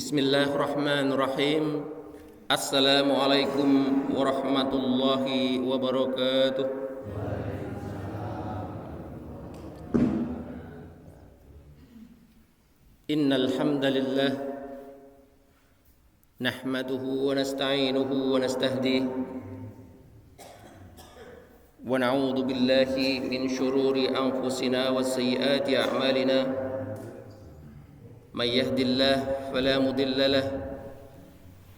Bismillahirrahmanirrahim. Assalamualaikum warahmatullahi wabarakatuh. Innal hamdalillah nahmaduhu wa nasta'inuhu wa nastahdihi wa na'udzu billahi min shururi anfusina wa sayyiati a'malina. من يهد الله فلا مضل له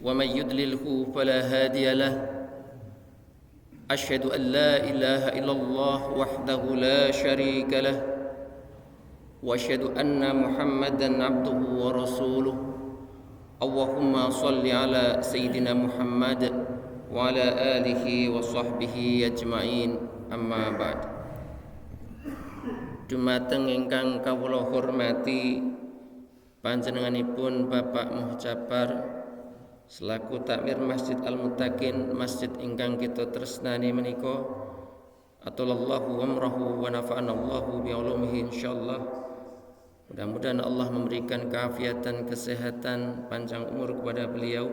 ومن يضلله فلا هادي له أشهد أن لا إله إلا الله وحده لا شريك له وأشهد أن محمدا عبده ورسوله اللهم صل على سيدنا محمد وعلى آله وصحبه أجمعين أما بعد. Dumateng ingkang kawula hormati panjenenganipun Bapak Muhjabar selaku takmir Masjid Al-Muttaqin, masjid ingkang kita tresnani menika, atulallahu umrahu wa nafa'anallahu bi'ulumihi insyaallah. Mudah-mudahan Allah memberikan keafiatan, kesehatan, panjang umur kepada beliau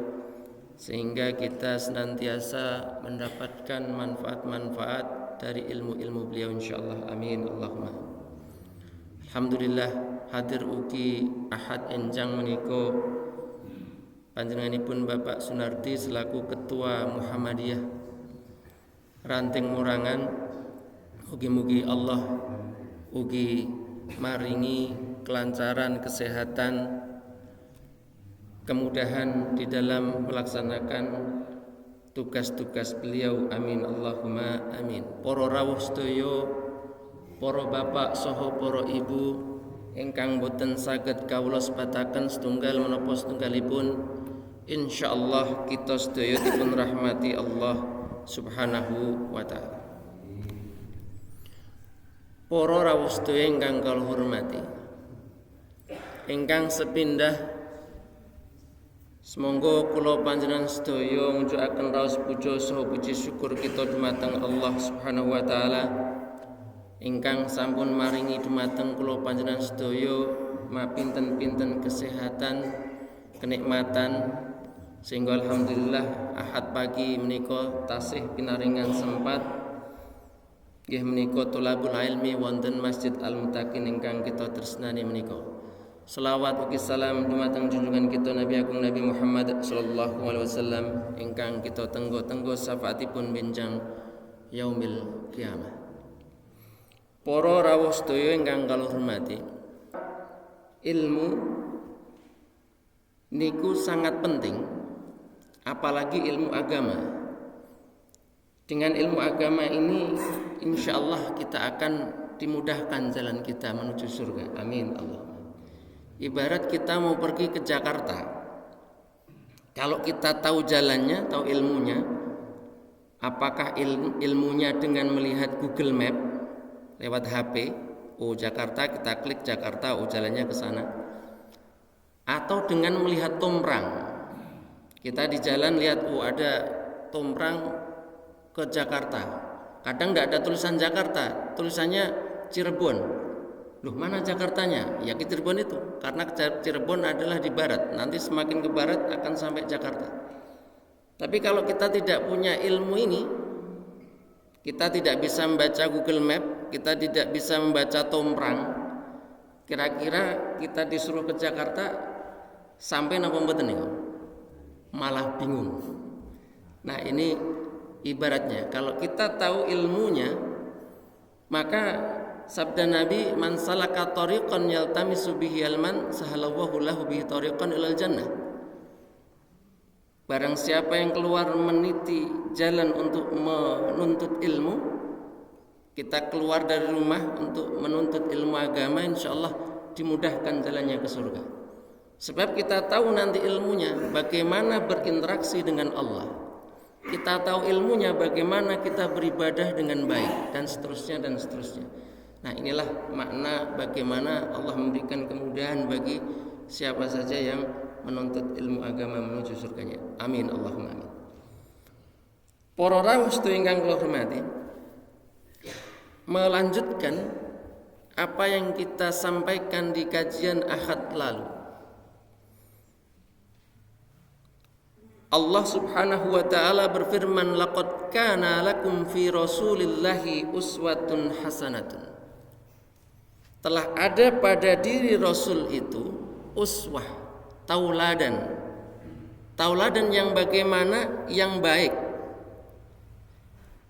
sehingga kita senantiasa mendapatkan manfaat-manfaat dari ilmu-ilmu beliau insyaallah. Amin Allahumma. Alhamdulillah hadir ugi ahad enjang menika panjenenganipun Bapak Sunardi selaku Ketua Muhammadiyah Ranting Murangan. Mugi-mugi Allah ugi maringi kelancaran, kesehatan, kemudahan di dalam melaksanakan tugas-tugas beliau. Amin Allahumma amin. Para rawuh sedaya, para bapak saha para ibu ingkang boten saged kawula sebataken setunggal menapa setunggalipun, insyaallah kita sedaya dipun rahmati Allah Subhanahu wa taala. Para rawuh sedaya ingkang kula hormati, ingkang sepindah, semoga kula panjenengan sedaya ngujukaken raos puja saha puji syukur kita dumateng Allah Subhanahu wa taala ingkang sampun maringi dumateng kula panjenengan sedaya mapinten-pinten kesehatan, kenikmatan, sehingga alhamdulillah ahad pagi menika tasih pinaringan sempat nggih menika tholabul ilmi wonten Masjid Al-Muttaqin ingkang kita tresnani menika. Selawat ugi salam dumateng junjungan kita Nabi Agung Nabi Muhammad sallallahu alaihi wasallam ingkang kita tenggo-tenggo syafaatipun benjang yaumil kiamah. Para rawuh sedaya ingkang kula hormati, ilmu niku sangat penting, apalagi ilmu agama. Dengan ilmu agama ini insyaallah kita akan dimudahkan jalan kita menuju surga. Amin Allah. Ibarat kita mau pergi ke Jakarta, kalau kita tahu jalannya, tahu ilmunya, apakah ilmunya dengan melihat Google Map lewat HP, oh Jakarta, kita klik Jakarta, oh jalannya ke sana, atau dengan melihat tomrang, kita di jalan lihat, oh ada tomrang ke Jakarta, kadang tidak ada tulisan Jakarta, tulisannya Cirebon. Loh, mana Jakartanya? Ya ke Cirebon itu, karena Cirebon adalah di barat, nanti semakin ke barat akan sampai Jakarta. Tapi kalau kita tidak punya ilmu ini, kita tidak bisa membaca Google Map, kita tidak bisa membaca tomrang, kira-kira kita disuruh ke Jakarta sampai napa mboten niku? Malah bingung. Nah, ini ibaratnya kalau kita tahu ilmunya, maka sabda Nabi, man salaka tariqan yaltamisu bihi ilman sahalallahu lahu bihi tariqan ilal jannah. Barang siapa yang keluar meniti jalan untuk menuntut ilmu, kita keluar dari rumah untuk menuntut ilmu agama, insyaallah dimudahkan jalannya ke surga. Sebab kita tahu nanti ilmunya bagaimana berinteraksi dengan Allah, kita tahu ilmunya bagaimana kita beribadah dengan baik, dan seterusnya dan seterusnya. Nah, inilah makna bagaimana Allah memberikan kemudahan bagi siapa saja yang menuntut ilmu agama menuju surganya. Amin Allahumma amin. Para rawuh sedaya ingkang kula hormati, melanjutkan apa yang kita sampaikan di kajian Ahad lalu. Allah Subhanahu wa taala berfirman, laqad kana lakum fi rasulillahi uswatun hasanatun. Telah ada pada diri Rasul itu uswah, tauladan. Tauladan yang bagaimana? Yang baik.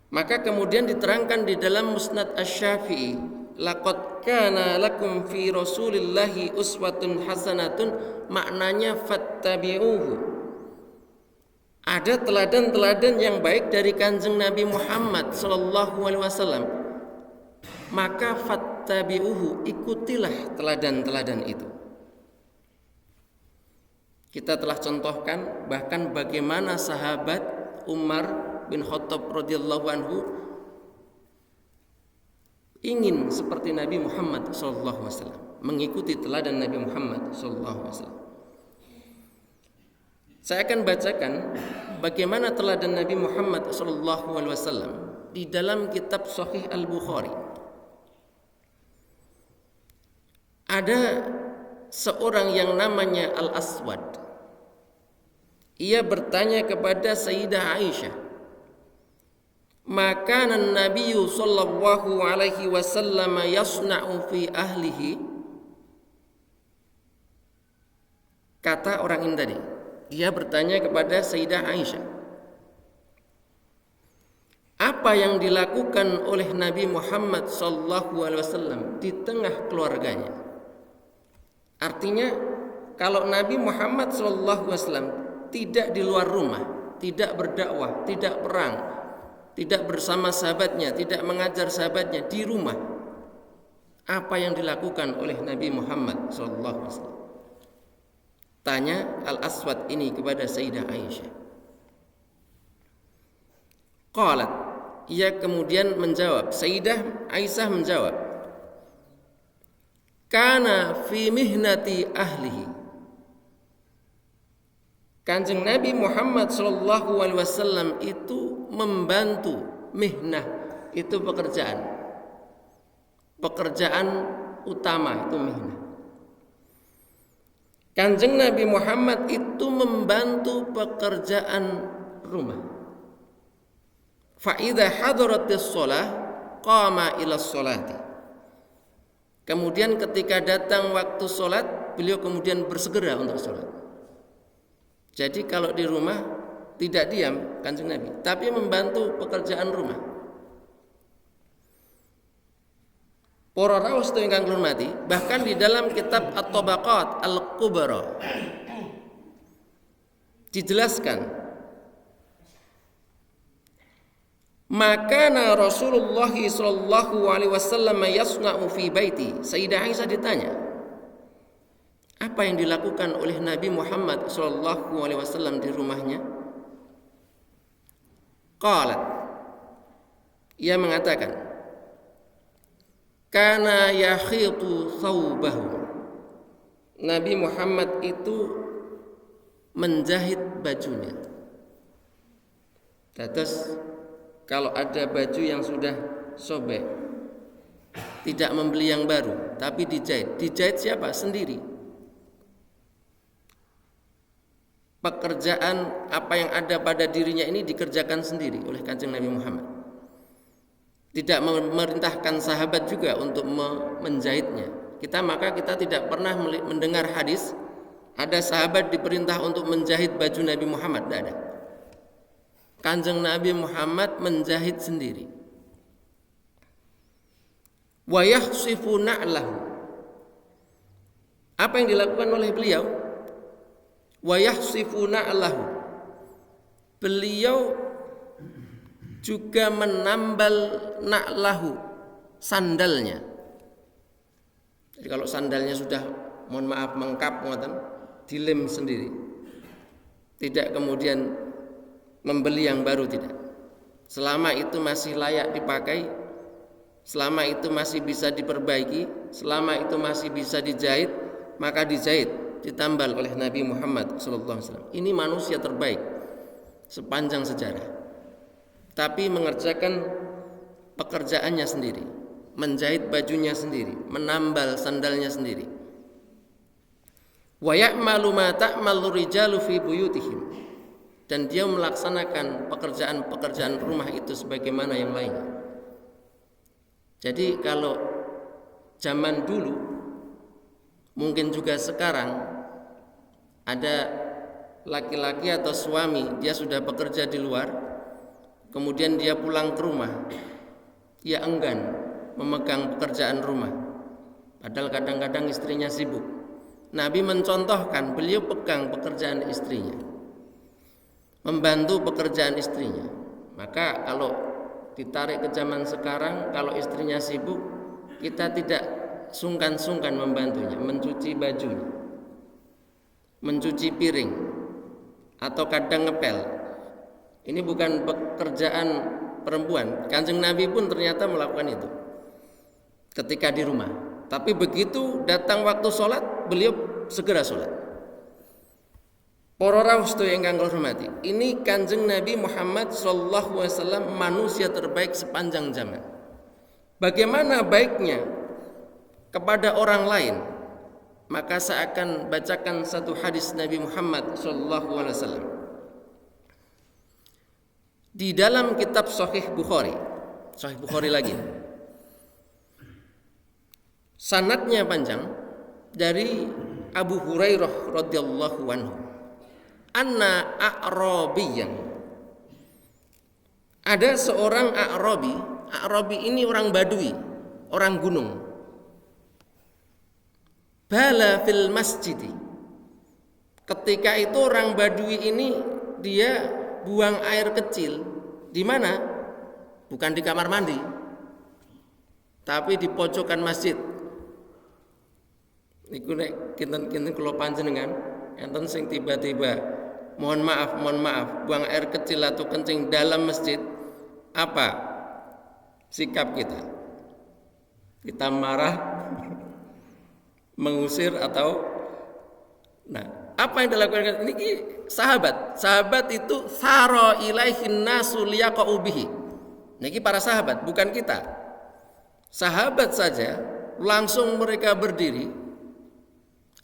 Maka kemudian diterangkan di dalam Musnad Asy-Syafi'i, laqad kana lakum fi rasulillahi uswatun hasanatun, maknanya fattabi'uhu. Ada teladan-teladan yang baik dari Kanjeng Nabi Muhammad sallallahu alaihi wasallam. Maka fattabi'uhu, ikutilah teladan-teladan itu. Kita telah contohkan bahkan bagaimana sahabat Umar bin Khattab radhiyallahu anhu ingin seperti Nabi Muhammad sallallahu alaihi wasallam, mengikuti teladan Nabi Muhammad sallallahu alaihi wasallam. Saya akan bacakan bagaimana teladan Nabi Muhammad sallallahu alaihi wasallam di dalam kitab Sahih Al-Bukhari. Ada seorang yang namanya Al-Aswad. Ia bertanya kepada Sayyidah Aisyah, "Maka Nabi sallallahu alaihi wasallam yasna'u fi ahlihi?" Kata orang ini tadi, ia bertanya kepada Sayyidah Aisyah, apa yang dilakukan oleh Nabi Muhammad sallallahu alaihi wasallam di tengah keluarganya? Artinya, kalau Nabi Muhammad sallallahu alaihi wasallam tidak di luar rumah, tidak berdakwah, tidak perang, tidak bersama sahabatnya, tidak mengajar sahabatnya, di rumah, apa yang dilakukan oleh Nabi Muhammad SAW? Tanya Al-Aswad ini kepada Sayyidah Aisyah. Qalat, ia kemudian menjawab, Sayyidah Aisyah menjawab, kana fi mihnati ahlihi. Kanjeng Nabi Muhammad sallallahu alaihi wasallam itu membantu mihnah, itu pekerjaan utama itu mihnah. Kanjeng Nabi Muhammad itu membantu pekerjaan rumah. Fa idza hadaratis shalah qama ila sholati. Kemudian ketika datang waktu sholat, beliau kemudian bersegera untuk sholat. Jadi kalau di rumah tidak diam Kanjeng Nabi, tapi membantu pekerjaan rumah. Para rawuh ingkang hormati, bahkan di dalam kitab At-Tabaqat Al-Kubra dijelaskan, maka Rasulullah sallallahu alaihi wasallam yasna'u fi baiti. Sayyidah Aisyah ditanya, apa yang dilakukan oleh Nabi Muhammad sallallahu alaihi wasallam di rumahnya? Qalat, ia mengatakan, kana yakhitu thawbahu. Nabi Muhammad itu menjahit bajunya. Terus kalau ada baju yang sudah sobek, tidak membeli yang baru, tapi dijahit. Dijahit siapa? Sendiri. Pekerjaan apa yang ada pada dirinya ini dikerjakan sendiri oleh Kanjeng Nabi Muhammad. Tidak memerintahkan sahabat juga untuk menjahitnya. Maka kita tidak pernah mendengar hadis ada sahabat diperintah untuk menjahit baju Nabi Muhammad, tidak ada. Kanjeng Nabi Muhammad menjahit sendiri. Wa yahsifu na'lahu. Apa yang dilakukan oleh beliau? Wa yahsifu na'lahu. Beliau juga menambal na'lahu, sandalnya. Jadi kalau sandalnya sudah mohon maaf mengkap, dilem sendiri. Tidak kemudian membeli yang baru, tidak. Selama itu masih layak dipakai, selama itu masih bisa diperbaiki, selama itu masih bisa dijahit, maka dijahit, ditambal oleh Nabi Muhammad SAW. Ini manusia terbaik sepanjang sejarah, tapi mengerjakan pekerjaannya sendiri, menjahit bajunya sendiri, menambal sandalnya sendiri. Wa ya'malu ma ta'malu rijalu fi buyutihim. dan dia melaksanakan pekerjaan-pekerjaan rumah itu sebagaimana yang lainnya. Jadi kalau zaman dulu, mungkin juga sekarang, ada laki-laki atau suami dia sudah bekerja di luar, kemudian dia pulang ke rumah, ia enggan memegang pekerjaan rumah, padahal kadang-kadang istrinya sibuk. Nabi mencontohkan, beliau pegang pekerjaan istrinya, membantu pekerjaan istrinya. Maka kalau ditarik ke zaman sekarang, kalau istrinya sibuk, kita tidak sungkan-sungkan membantunya, mencuci bajunya, mencuci piring, atau kadang ngepel. Ini bukan pekerjaan perempuan. Kanjeng Nabi pun ternyata melakukan itu ketika di rumah. Tapi begitu datang waktu sholat, beliau segera sholat. Para rawuh sedaya ingkang kula hormati, ini Kanjeng Nabi Muhammad sallallahu alaihi wasallam, manusia terbaik sepanjang zaman. Bagaimana baiknya kepada orang lain? Maka saya akan bacakan satu hadis Nabi Muhammad sallallahu alaihi wasallam di dalam kitab Sahih Bukhari. Sahih Bukhari lagi. Sanadnya panjang dari Abu Hurairah radhiyallahu anhu. Anna a'rabiyan. Ada seorang A'rabi. A'rabi ini orang Badui, orang gunung. Bala fil masjid. Ketika itu orang Badui ini dia buang air kecil. Di mana? Bukan di kamar mandi, tapi di pojokan masjid. Niku nek kinten-kinten kula panjenengan enten sing tiba-tiba mohon maaf buang air kecil atau kencing dalam masjid, apa sikap kita? Kita marah, mengusir, atau apa yang dilakukan ini sahabat itu saro ilaihin nasu liyaqau bihi. Niki para sahabat, bukan kita. Sahabat saja langsung mereka berdiri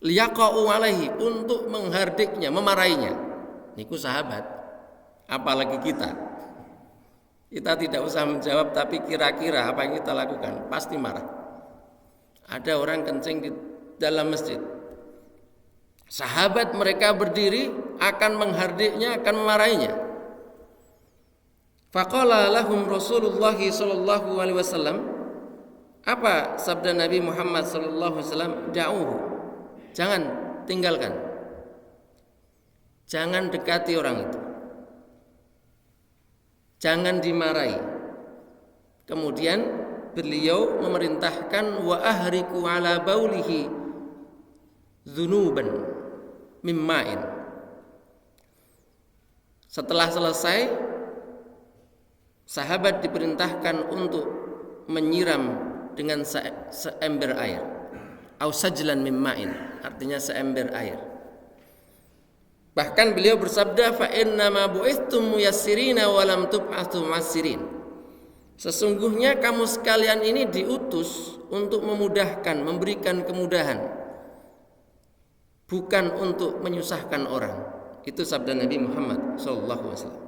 liyaqau alaihi, untuk menghardiknya, memarahinya. Niku sahabat, apalagi kita. Kita tidak usah menjawab, tapi kira-kira apa yang kita lakukan, pasti marah. Ada orang kencing di dalam masjid, sahabat mereka berdiri akan menghardiknya, akan memarahinya. Faqala lahum Rasulullah sallallahu alaihi wasallam, apa sabda Nabi Muhammad sallallahu alaihi wasallam? Da'uhu, jangan tinggalkan, jangan dekati orang itu, jangan dimarahi. Kemudian beliau memerintahkan wa ahriku ala baulihi dzunuban mimma'in. Setelah selesai, sahabat diperintahkan untuk menyiram dengan seember air, au sajlan mimma'in, artinya seember air. Bahkan beliau bersabda, fa inna ma bu'ithtum muyassirina wa lam tub'atsu mu'assirin. Sesungguhnya kamu sekalian ini diutus untuk memudahkan, memberikan kemudahan, bukan untuk menyusahkan orang. Itu sabda Nabi Muhammad SAW.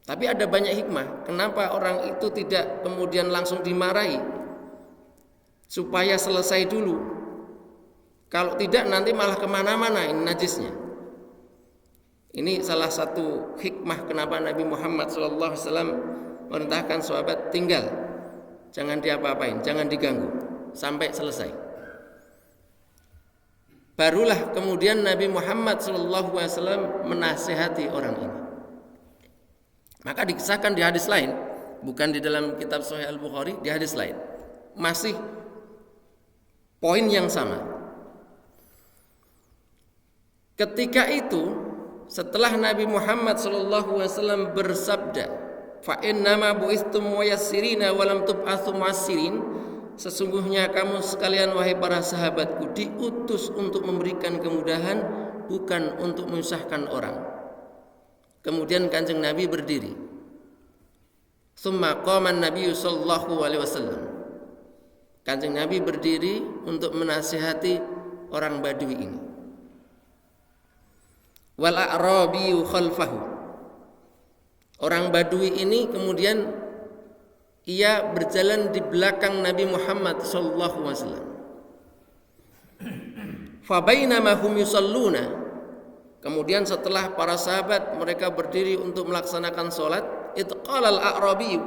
Tapi ada banyak hikmah, kenapa orang itu tidak kemudian langsung dimarahi, supaya selesai dulu. Kalau tidak nanti malah kemana-mana ini najisnya. Ini salah satu hikmah kenapa Nabi Muhammad SAW merintahkan sahabat tinggal, jangan diapa-apain, jangan diganggu sampai selesai. Barulah kemudian Nabi Muhammad SAW menasihati orang ini. Maka dikisahkan di hadis lain, bukan di dalam kitab Sahih Al-Bukhari, di hadis lain masih poin yang sama. Ketika itu, setelah Nabi Muhammad SAW bersabda, fa innama bu'ithtum muyassirina wa lam tub'atsu mu'assirin, sesungguhnya kamu sekalian wahai para sahabatku diutus untuk memberikan kemudahan, bukan untuk menyusahkan orang. Kemudian Kanjeng Nabi berdiri. Tsumma qama an-nabiy sallallahu alaihi wasallam. Kanjeng Nabi berdiri untuk menasihati orang Badui ini. Wal a'rabiyyu khalfahu. Orang Badui ini kemudian ia berjalan di belakang Nabi Muhammad sallallahu alaihi wasallam. Fa bainama hum yusalluna, kemudian setelah para sahabat mereka berdiri untuk melaksanakan salat, itqalal a'rabi,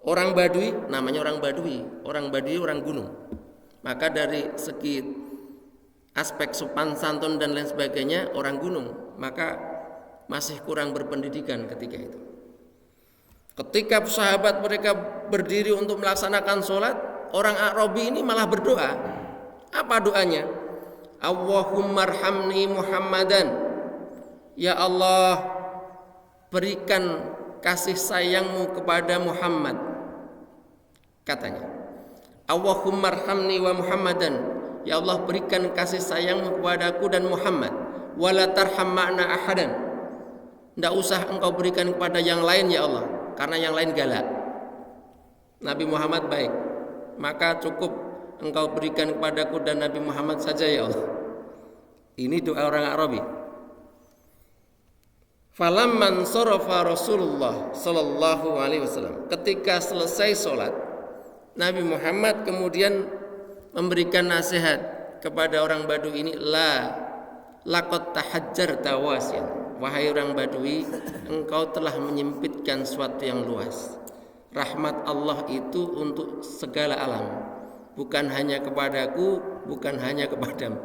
orang Badui, namanya orang Badui orang gunung. Maka dari segi aspek sopan santun dan lain sebagainya orang gunung, maka masih kurang berpendidikan ketika itu. Ketika sahabat mereka berdiri untuk melaksanakan sholat, orang A'rabi ini malah berdoa. Apa doanya? Allahumma arhamni Muhammadan, ya Allah berikan kasih sayangmu kepada Muhammad, katanya. Allahumma arhamni wa Muhammadan, ya Allah berikan kasih sayangmu kepadaku dan Muhammad. Wala tarham ma'na ahadan, tidak usah engkau berikan kepada yang lain ya Allah, karena yang lain galak. Nabi Muhammad baik, maka cukup engkau berikan kepadaku dan Nabi Muhammad saja ya Allah. Ini doa orang Arabi. Falamman sarafa Rasulullah sallallahu alaihi wasallam, ketika selesai sholat, Nabi Muhammad kemudian memberikan nasihat kepada orang Badui ini, laqad tahajjarta wasian, wahai orang Badui, engkau telah menyempitkan suatu yang luas. Rahmat Allah itu untuk segala alam, bukan hanya kepadaku, bukan hanya kepadamu.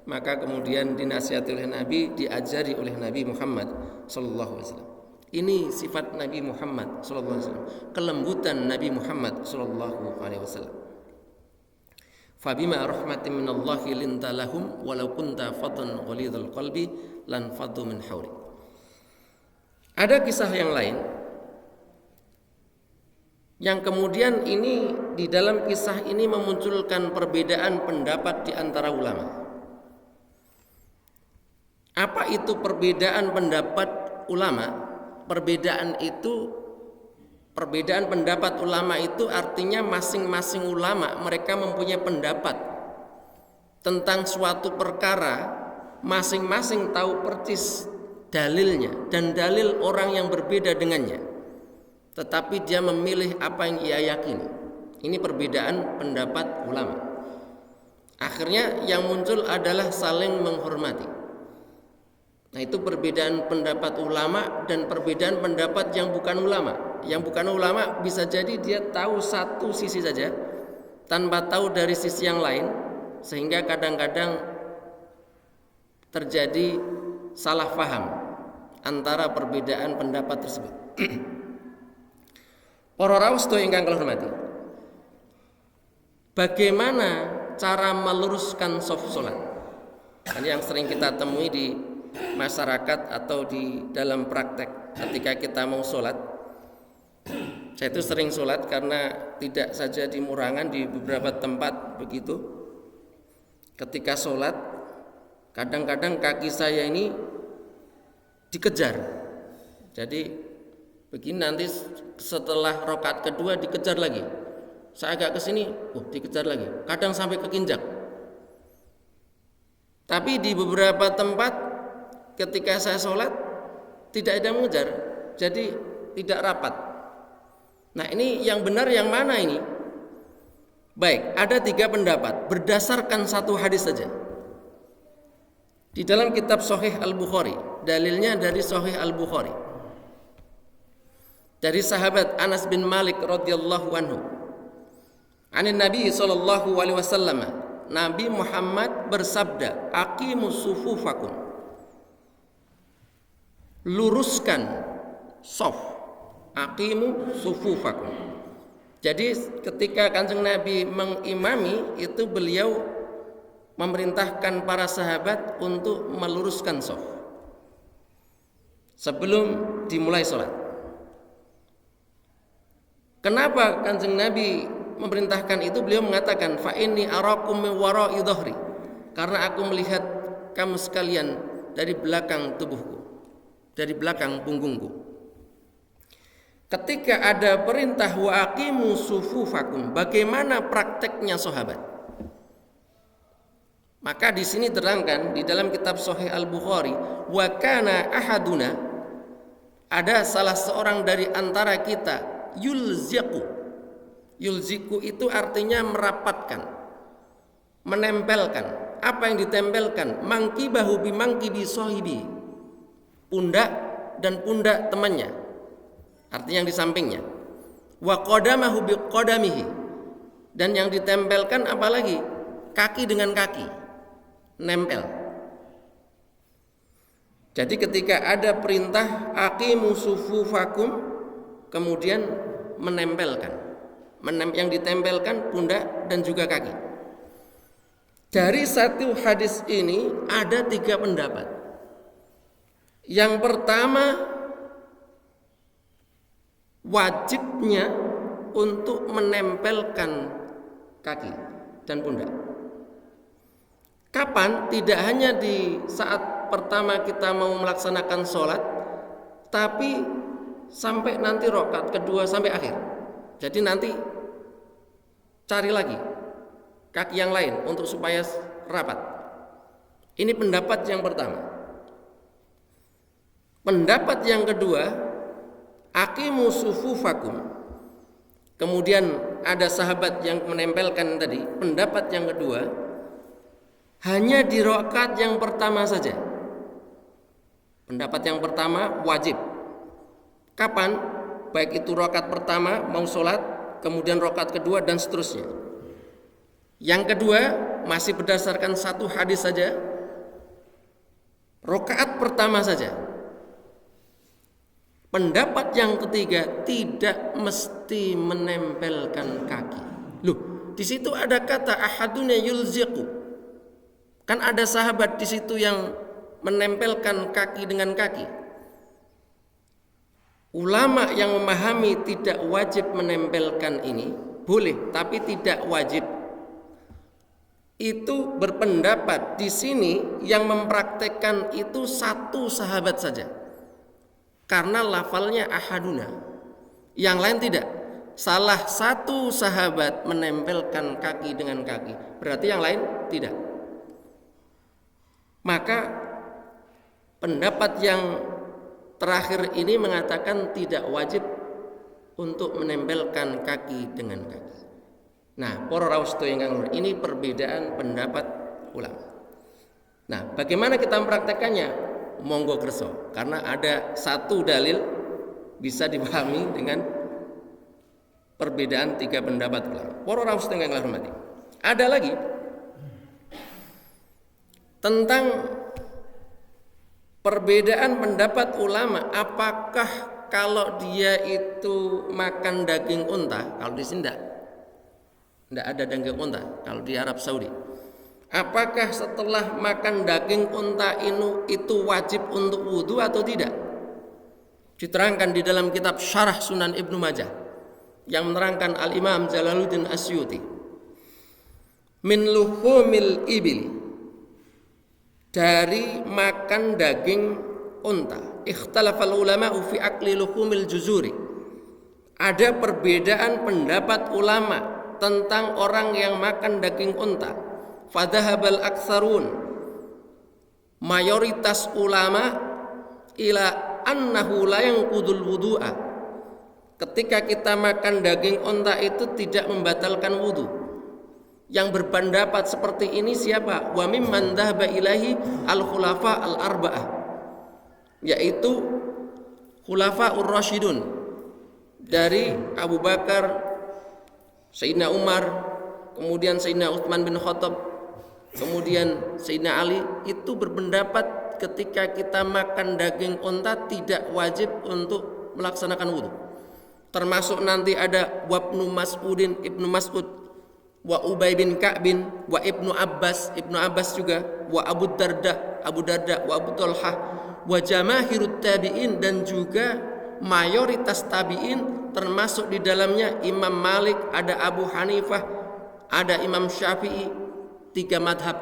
Maka kemudian dinasihati oleh Nabi, diajari oleh Nabi Muhammad sallallahu alaihi wasallam. Ini sifat Nabi Muhammad sallallahu alaihi wasallam, kelembutan Nabi Muhammad sallallahu alaihi wasallam. Fabima rahmatin minallahi linta lahum walau kunta faddan ghalidhal qalbi lan faddu min hawli. Ada kisah yang lain yang kemudian ini di dalam kisah ini memunculkan perbedaan pendapat di antara ulama. Apa itu perbedaan pendapat ulama? Perbedaan pendapat ulama itu artinya masing-masing ulama mereka mempunyai pendapat tentang suatu perkara, masing-masing tahu persis dalilnya dan dalil orang yang berbeda dengannya, tetapi dia memilih apa yang ia yakini. Ini perbedaan pendapat ulama. Akhirnya yang muncul adalah saling menghormati. Nah, itu perbedaan pendapat ulama dan perbedaan pendapat yang bukan ulama. Yang bukan ulama bisa jadi dia tahu satu sisi saja tanpa tahu dari sisi yang lain, sehingga kadang-kadang terjadi salah paham antara perbedaan pendapat tersebut. Para rawuh sedaya ingkang kula hormati, bagaimana cara meluruskan shaf salat? Ini yang sering kita temui di masyarakat atau di dalam praktek ketika kita mau sholat. Saya itu sering sholat karena tidak saja di Murangan, di beberapa tempat begitu. Ketika sholat, kadang-kadang kaki saya ini dikejar. Jadi begini, nanti setelah rakaat kedua dikejar lagi. Saya agak ke sini, dikejar lagi. Kadang sampai kekinjak. Tapi di beberapa tempat ketika saya sholat tidak ada mengejar, jadi tidak rapat. Nah, ini yang benar yang mana ini? Baik, ada 3 pendapat berdasarkan satu hadis saja. Di dalam kitab Sahih Al-Bukhari, dalilnya dari Sahih Al-Bukhari, dari sahabat Anas bin Malik radhiyallahu anhu, anin Nabi sallallahu alaihi wasallam, Nabi Muhammad bersabda, aqimus sufufakum, luruskan shaf, aqimu sufufakum. Jadi ketika Kanjeng Nabi mengimami itu, beliau memerintahkan para sahabat untuk meluruskan shaf sebelum dimulai sholat. Kenapa Kanjeng Nabi memerintahkan itu? Beliau mengatakan, fa inni arakum min wara'i dhahri, karena aku melihat kamu sekalian dari belakang tubuhku, dari belakang punggungku. Ketika ada perintah wa aqimu sufufakum, bagaimana prakteknya sahabat? Maka di sini terangkan di dalam kitab Sahih Al-Bukhari, wa kana ahaduna ada salah seorang dari antara kita yulziqu. Yulziqu itu artinya merapatkan, menempelkan. Apa yang ditempelkan? Mangkibahu bi mangkibi sahibi. Pundak dan pundak temannya. Artinya yang di sampingnya. Wa qadamahu bi qadamihi. Dan yang ditempelkan apalagi? Kaki dengan kaki. Nempel. Jadi ketika ada perintah aqimu sufufakum, kemudian menempelkan. Yang ditempelkan pundak dan juga kaki. Dari satu hadis ini ada 3 pendapat. Yang pertama, wajibnya untuk menempelkan kaki dan pundak. Kapan? Tidak hanya di saat pertama kita mau melaksanakan sholat, tapi sampai nanti rakaat kedua sampai akhir. Jadi nanti cari lagi kaki yang lain untuk supaya rapat. Ini pendapat yang pertama. Pendapat yang kedua, aqimu sufufakum. Kemudian ada sahabat yang menempelkan tadi. Pendapat yang kedua, hanya di rakaat yang pertama saja. Pendapat yang pertama wajib. Kapan? Baik itu rakaat pertama mau sholat, kemudian rakaat kedua dan seterusnya. Yang kedua masih berdasarkan satu hadis saja, rakaat pertama saja. Pendapat yang ketiga tidak mesti menempelkan kaki. Loh, di situ ada kata ahaduna yulziqu. Kan ada sahabat di situ yang menempelkan kaki dengan kaki. Ulama yang memahami tidak wajib menempelkan ini boleh, tapi tidak wajib. Itu berpendapat di sini yang mempraktekkan itu satu sahabat saja. Karena lafalnya ahaduna. Yang lain tidak. Salah satu sahabat menempelkan kaki dengan kaki. Berarti yang lain tidak. Maka pendapat yang terakhir ini mengatakan tidak wajib untuk menempelkan kaki dengan kaki. Nah, para rawuh sedaya ini perbedaan pendapat ulama. Nah, bagaimana kita mempraktekannya? Monggo kerso, karena ada satu dalil bisa dipahami dengan perbedaan 3 pendapat ulama. Para rawuh sedaya ingkang hormati. Ada lagi tentang perbedaan pendapat ulama, apakah kalau dia itu makan daging unta, kalau di sini tidak ada daging unta, kalau di Arab Saudi. Apakah setelah makan daging unta itu wajib untuk wudhu atau tidak? Diterangkan di dalam kitab Syarah Sunan Ibnu Majah yang menerangkan Al-Imam Jalaluddin Asyuti. Min luhumil ibil, dari makan daging unta. Ikhtalafal ulama'u fi akli luhumil juzuri. Ada perbedaan pendapat ulama tentang orang yang makan daging unta. Fadhahabal aktsarun, mayoritas ulama ila annahu la yanqudul wudu'a. Ketika kita makan daging unta itu tidak membatalkan wudu. Yang berpendapat seperti ini siapa? Wa mimman dhahaba ilahi al-khulafa al-arba'ah, yaitu khulafaur rasyidun, dari Abu Bakar, Sayyidina Umar, kemudian Sayyidina Utsman bin Khattab, kemudian Sayyidina Ali. Itu berpendapat ketika kita makan daging unta tidak wajib untuk melaksanakan wudu. Termasuk nanti ada Ibnu Mas'ud, wa Ubay bin Ka'bin, wa Ibnu Abbas juga, wa Abu Darda, wa Abu Talhah, wa jamaahirut tabi'in, dan juga mayoritas tabi'in, termasuk di dalamnya Imam Malik, ada Abu Hanifah, ada Imam Syafi'i. 3 madhab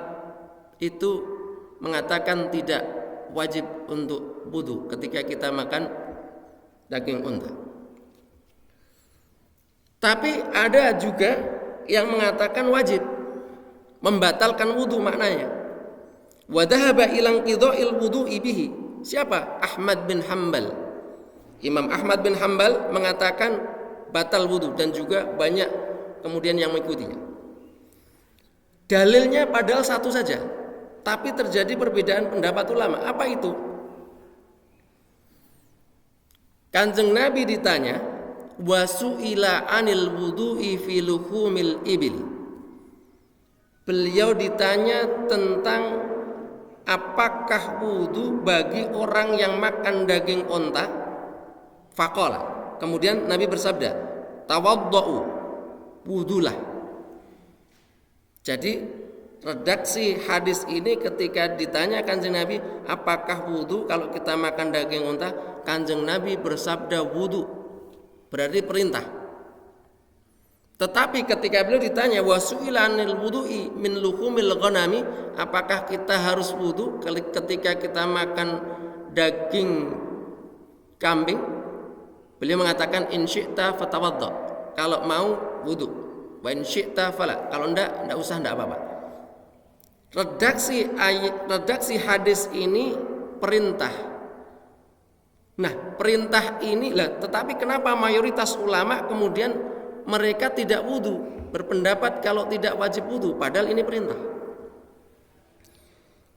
itu mengatakan tidak wajib untuk wudu ketika kita makan daging unta. Tapi ada juga yang mengatakan wajib, membatalkan wudu maknanya. Wa dhahaba ila inqidha'il wudu'i bihi. Siapa? Ahmad bin Hanbal. Imam Ahmad bin Hambal mengatakan batal wudu dan juga banyak kemudian yang mengikutinya. Dalilnya padahal satu saja, tapi terjadi perbedaan pendapat ulama. Apa itu? Kanjeng Nabi ditanya, wasu'ila anil wudu'i fi luhumil ibil. Beliau ditanya tentang apakah wudu bagi orang yang makan daging onta. Faqala, kemudian Nabi bersabda, tawaddau, wudulah. Jadi redaksi hadis ini ketika ditanya Kanjeng Nabi apakah wudu kalau kita makan daging unta, Kanjeng Nabi bersabda wudu, berarti perintah. Tetapi ketika beliau ditanya wasu'ila anil wudu'i min luhumil ghanami, apakah kita harus wudu ketika kita makan daging kambing? Beliau mengatakan in syi'ta fatawadda, kalau mau wudu, wa in syi'ta fala, kalau enggak usah, enggak apa-apa. Redaksi hadis ini perintah. Nah, perintah inilah, tetapi kenapa mayoritas ulama kemudian mereka tidak wudu, berpendapat kalau tidak wajib wudu, padahal ini perintah.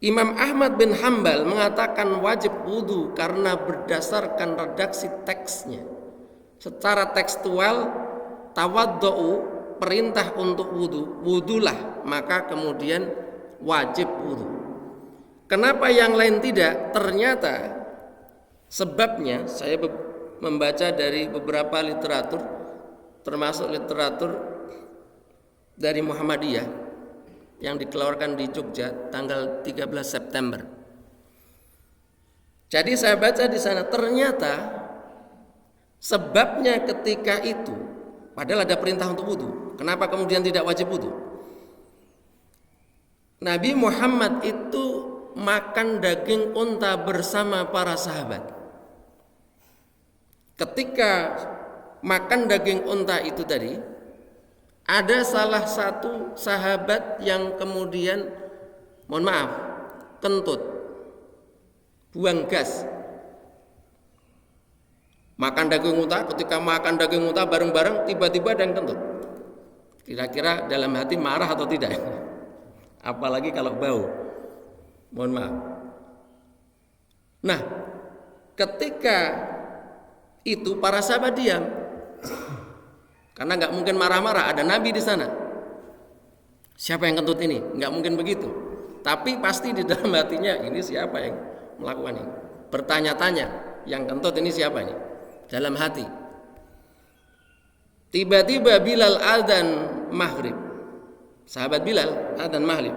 Imam Ahmad bin Hambal mengatakan wajib wudu karena berdasarkan redaksi teksnya. Secara tekstual, tawaddu'u, perintah untuk wudu, wudulah, maka kemudian wajib wudu. Kenapa yang lain tidak? Ternyata sebabnya saya membaca dari beberapa literatur, termasuk literatur dari Muhammadiyah yang dikeluarkan di Jogja tanggal 13 September. Jadi saya baca di sana ternyata sebabnya ketika itu, padahal ada perintah untuk wudu, kenapa kemudian tidak wajib wudu? Nabi Muhammad itu makan daging unta bersama para sahabat. Ketika makan daging unta itu tadi, ada salah satu sahabat yang kemudian, mohon maaf, kentut, buang gas. Makan daging unta, ketika makan daging unta bareng-bareng, tiba-tiba ada yang kentut. Kira-kira dalam hati marah atau tidak? Apalagi kalau bau, mohon maaf. Nah, ketika itu para sahabat diam. Karena nggak mungkin marah-marah, ada Nabi di sana. Siapa yang kentut ini? Nggak mungkin begitu. Tapi pasti di dalam hatinya, ini siapa yang melakukan ini? Bertanya-tanya, yang kentut ini siapa ini? Dalam hati. Tiba-tiba Bilal adzan maghrib. Sahabat Bilal adzan maghrib.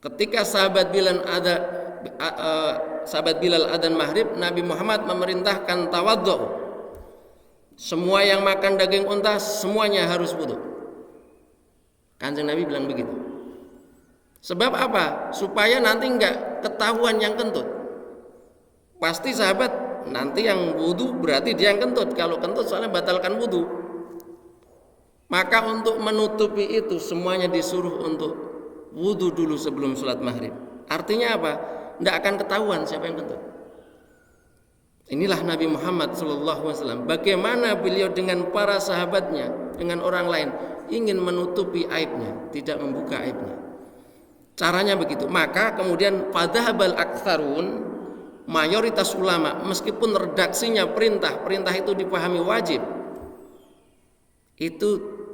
Ketika sahabat Bilal adzan maghrib, Nabi Muhammad memerintahkan tawaddu. Semua yang makan daging unta semuanya harus wudu. Kanjeng Nabi bilang begitu. Sebab apa? Supaya nanti enggak ketahuan yang kentut. Pasti sahabat nanti yang wudu berarti dia yang kentut. Kalau kentut soalnya batalkan wudu. Maka untuk menutupi itu semuanya disuruh untuk wudu dulu sebelum sholat maghrib. Artinya apa? Enggak akan ketahuan siapa yang kentut. Inilah Nabi Muhammad SAW. Bagaimana beliau dengan para sahabatnya, dengan orang lain, ingin menutupi aibnya, tidak membuka aibnya. Caranya begitu. Maka kemudian fadhahabal aktsarun, mayoritas ulama, meskipun redaksinya perintah itu dipahami wajib, itu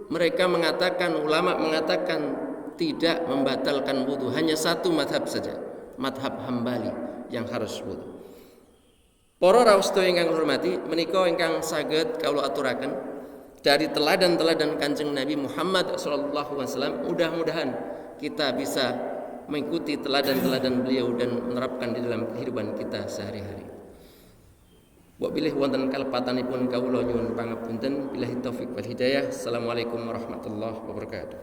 mereka mengatakan, ulama mengatakan tidak membatalkan wudu. Hanya satu madhab saja, madhab Hambali yang harus wudu. Para rawuh ingkang hormati, menika ingkang saged kawula aturaken dari teladan-teladan Kanjeng Nabi Muhammad sallallahu alaihi wasallam, mudah-mudahan kita bisa mengikuti teladan-teladan beliau dan menerapkan di dalam kehidupan kita sehari-hari. Wa bilih wonten kalepatanipun kawula nyuwun pangapunten, billahi taufik wal hidayah. Assalamualaikum warahmatullahi wabarakatuh.